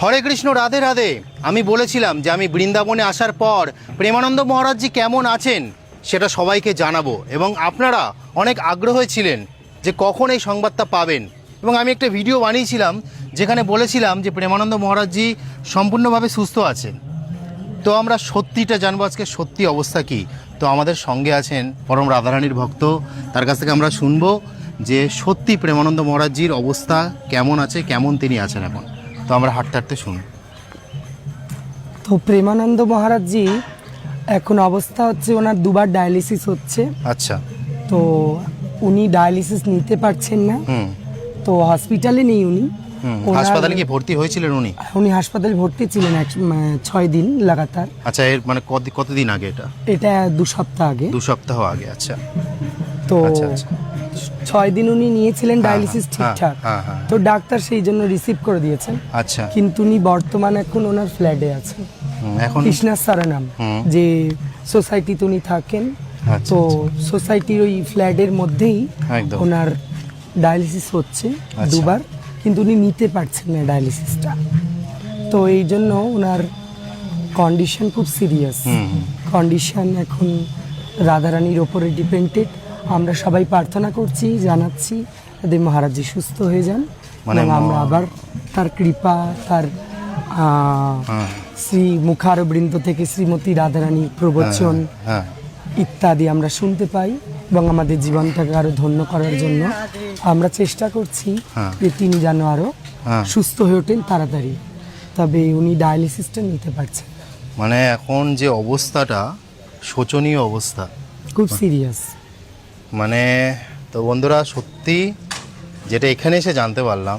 হরে কৃষ্ণ, রাধে রাধে। আমি বলেছিলাম যে আমি বৃন্দাবনে আসার পর প্রেমানন্দ মহারাজজি কেমন আছেন সেটা সবাইকে জানাবো, এবং আপনারা অনেক আগ্রহী ছিলেন যে কখন এই সংবাদটা পাবেন। এবং আমি একটা ভিডিও বানিয়েছিলাম যেখানে বলেছিলাম যে প্রেমানন্দ মহারাজজি সম্পূর্ণভাবে সুস্থ আছেন। তো আমরা সত্যিটা জানবো আজকে সত্যি অবস্থা কি। তো আমাদের সঙ্গে আছেন পরম রাধারানীর ভক্ত, তার কাছ থেকে আমরা শুনবো যে সত্যি প্রেমানন্দ মহারাজজির অবস্থা কেমন আছে, কেমন তিনি আছেন এখন। তো আমরা হাঁটতে হাঁটতে শুনি। তো প্রেমানন্দ মহারাজজি এখন অবস্থা হচ্ছে ওনার দুবার ডায়ালিসিস হচ্ছে। আচ্ছা। তো উনি ডায়ালিসিস নিতে পারছেন না, তো হসপিটালে নেই উনি। হাসপাতালে কি ভর্তি হয়েছিলেন উনি? উনি হাসপাতালে ভর্তি ছিলেন 6 দিন লাগাতার। আচ্ছা, এর মানে কতদিন আগে? এটা 2 সপ্তাহ আগে। 2 সপ্তাহ আগে। আচ্ছা। তো আচ্ছা আচ্ছা 6 দিন উনি নিয়েছিলেন ডায়ালিসিস ঠিকঠাক। হ্যাঁ। তো ডাক্তার সেই জন্য রিসিভ করে দিয়েছেন। আচ্ছা। কিন্তু উনি বর্তমানে এখন ওনার ফ্ল্যাটে আছেন, এখন কৃষ্ণা সারানাম যে সোসাইটিতে উনি থাকেন। আচ্ছা, তো সোসাইটির ওই ফ্ল্যাটের মধ্যেই একদম। ওনার ডায়ালিসিস হচ্ছে আচ্ছা। দুবার, কিন্তু উনি নিতে পারছেন না ডায়ালিসিসটা। তো এই জন্য ওনার কন্ডিশন খুব সিরিয়াস কন্ডিশন। এখন রাধারানীর ওপরে ডিপেন্ডেড। আমরা সবাই প্রার্থনা করছি, জানাচ্ছি যাতে মহারাজজি সুস্থ হয়ে যান, এবং আমরা আবার তার কৃপা, তার শ্রী মুখারবৃন্দ থেকে শ্রীমতী রাধারানীর প্রবচন ইত্যাদি আমরা শুনতে পাই, এবং আমাদের জীবনটাকে আরো ধন্য করার জন্য আমরা চেষ্টা করছি যে তিনি যেন আরো সুস্থ হয়ে ওঠেন তাড়াতাড়ি। তবে উনি ডায়ালিসিসটা নিতে পারছেন। মানে এখন যে অবস্থাটা, শোচনীয় অবস্থা, খুব সিরিয়াস। মানে তো বন্ধুরা, সত্যি যেটা এখানে এসে জানতে পারলাম,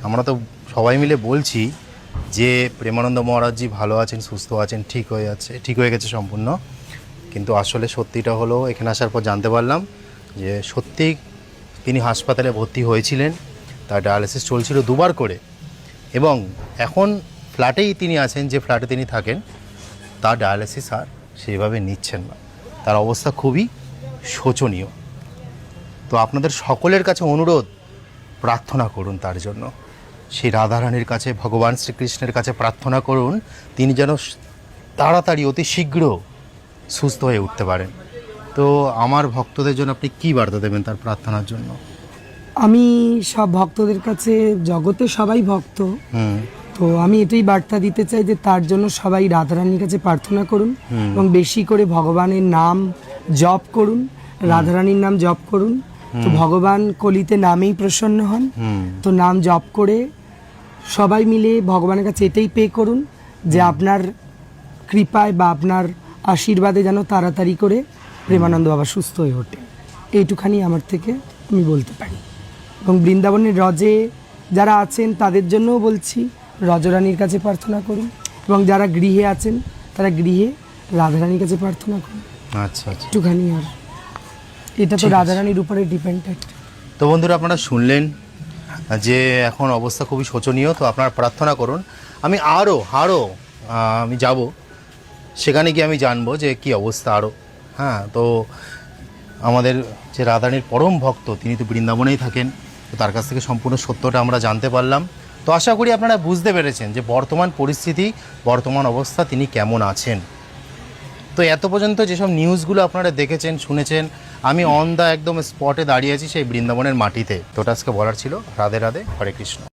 আমরা তো সবাই মিলে বলছি যে প্রেমানন্দ মহারাজজি ভালো আছেন, সুস্থ আছেন, ঠিক হয়ে গেছে সম্পূর্ণ। কিন্তু আসলে সত্যিটা হলো এখানে আসার পর জানতে পারলাম যে সত্যি তিনি হাসপাতালে ভর্তি হয়েছিলেন, তার ডায়ালিসিস চলছিল 2বার করে, এবং এখন ফ্ল্যাটেই তিনি আছেন, যে ফ্ল্যাটে তিনি থাকেন, তার ডায়ালিসিস আর সেইভাবে নিচ্ছেন না। তার অবস্থা খুবই শোচনীয়। তো আপনাদের সকলের কাছে অনুরোধ, প্রার্থনা করুন তার জন্য। সেই রাধারানীর কাছে, ভগবান শ্রীকৃষ্ণের কাছে প্রার্থনা করুন তিনি যেন তাড়াতাড়ি, অতি শীঘ্র সুস্থ হয়ে উঠতে পারেন। তো আমার ভক্তদের জন্য আপনি কী বার্তা দেবেন তার প্রার্থনার জন্য? আমি সব ভক্তদের কাছে, জগতে সবাই ভক্ত, তো আমি এটাই বার্তা দিতে চাই যে তার জন্য সবাই রাধারানীর কাছে প্রার্থনা করুন, এবং বেশি করে ভগবানের নাম জপ করুন, রাধারানীর নাম জপ করুন। তো ভগবান কলিতে নামেই প্রসন্ন হন। তো নাম জপ করে সবাই মিলে ভগবানের কাছে এটাই পে করুন যে আপনার কৃপায় বা আপনার আশীর্বাদে যেন তাড়াতাড়ি করে প্রেমানন্দ বাবা সুস্থ হয়ে ওঠে। এইটুখানি আমার থেকে আমি বলতে পারি। এবং বৃন্দাবনের রজে যারা আছেন তাদের জন্যও বলছি, রজরানীর কাছে প্রার্থনা করুন, এবং যারা গৃহে আছেন তারা গৃহে রাধারানীর কাছে প্রার্থনা করুন। আচ্ছা আচ্ছা, একটুখানি। আর এটা তো রাধারানীর উপরে ডিপেন্ডেড। তো বন্ধুরা, আপনারা শুনলেন যে এখন অবস্থা খুবই শোচনীয়। তো আপনারা প্রার্থনা করুন। আমি আরও আমি যাব, সেখানে গিয়ে আমি জানবো যে কি অবস্থা আরও। তো আমাদের যে রাধারানীর পরম ভক্ত, তিনি তো বৃন্দাবনেই থাকেন, তো তার কাছ থেকে সম্পূর্ণ সত্যটা আমরা জানতে পারলাম। তো আশা করি আপনারা বুঝতে পেরেছেন যে বর্তমান পরিস্থিতি, বর্তমান অবস্থা তিনি কেমন আছেন। তো এত পর্যন্ত যেসব নিউজগুলো আপনারা দেখেছেন, শুনেছেন, আমি অন দা একদম স্পটে দাঁড়িয়ে আছি সেই বৃন্দাবনের মাটিতে। তো ওটা আজকে বলার ছিল। রাধে রাধে, হরে কৃষ্ণ।